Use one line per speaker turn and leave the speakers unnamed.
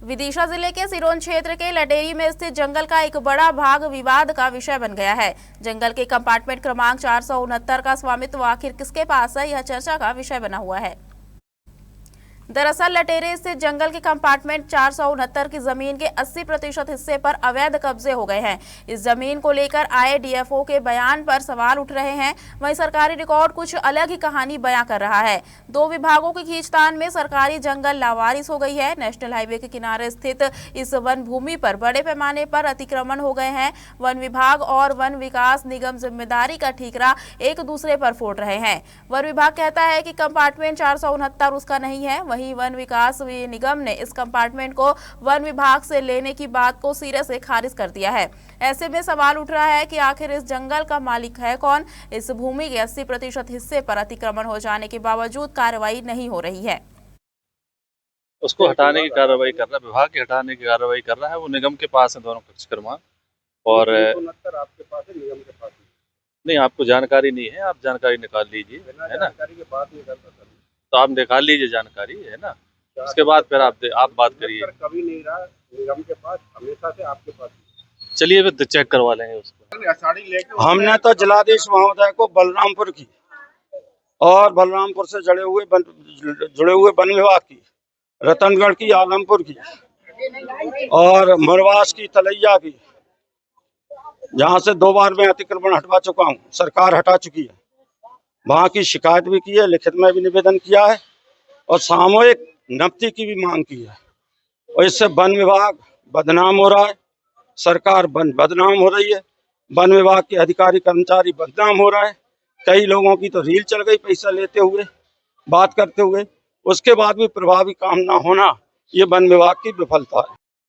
विदिशा जिले के सिरोंज क्षेत्र के लटेरी में स्थित जंगल का एक बड़ा भाग विवाद का विषय बन गया है। जंगल के कंपार्टमेंट क्रमांक 469 का स्वामित्व आखिर किसके पास है, यह चर्चा का विषय बना हुआ है। दरअसल लटेरे स्थित जंगल के कंपार्टमेंट 469 की जमीन के 80% हिस्से पर अवैध कब्जे हो गए हैं। इस जमीन को लेकर आए डीएफओ के बयान पर सवाल उठ रहे हैं। वहीं सरकारी रिकॉर्ड कुछ अलग ही कहानी बयां कर रहा है। दो विभागों की खींचतान में सरकारी जंगल लावारिस हो गई है। नेशनल हाईवे के किनारे स्थित इस वन भूमि पर बड़े पैमाने पर अतिक्रमण हो गए हैं। वन विभाग और वन विकास निगम जिम्मेदारी का ठीकरा एक दूसरे पर फोड़ रहे हैं। वन विभाग कहता है कि कंपार्टमेंट 469 उसका नहीं है। वहीं वन विकास निगम ने इस कंपार्टमेंट को वन विभाग से लेने की बात को सिरे से खारिज कर दिया है। ऐसे में सवाल उठ रहा है कि आखिर इस जंगल का मालिक है कौन। इस भूमि के 80% हिस्से पर अतिक्रमण हो जाने के बावजूद कार्रवाई नहीं हो रही है।
उसको हटाने की कार्रवाई कर रहा है, विभाग के हटाने की कार्रवाई कर रहा है। वो निगम के पास है दोनों पक्ष क्रमांक, और
आपके पास है, निगम के पास
नहीं, आपको जानकारी नहीं है, आप जानकारी निकाल लीजिए, है ना।
जानकारी की बात नहीं करता
तो आप निकाल लीजिए जानकारी, है ना। उसके बाद फिर आप बात करिए।
कभी नहीं रहा निगम के पास, हमेशा से आपके पास।
चलिए फिर चेक करवा लेंगे उसको।
हमने तो जिलाधीश महोदय को बलरामपुर की और बलरामपुर से जुड़े हुए वन विभाग की, रतनगढ़ की, आलमपुर की और मरवास की, तलैया की, जहाँ से 2 बार मैं अतिक्रमण हटवा चुका हूँ, सरकार हटा चुकी है। वहाँ की शिकायत भी की है, लिखित में भी निवेदन किया है और सामूहिक नफ्ती की भी मांग की है। और इससे वन विभाग बदनाम हो रहा है, सरकार बदनाम हो रही है, वन विभाग के अधिकारी कर्मचारी बदनाम हो रहा है। कई लोगों की तो रील चल गई पैसा लेते हुए, बात करते हुए। उसके बाद भी प्रभावी काम ना होना ये वन विभाग की विफलता है।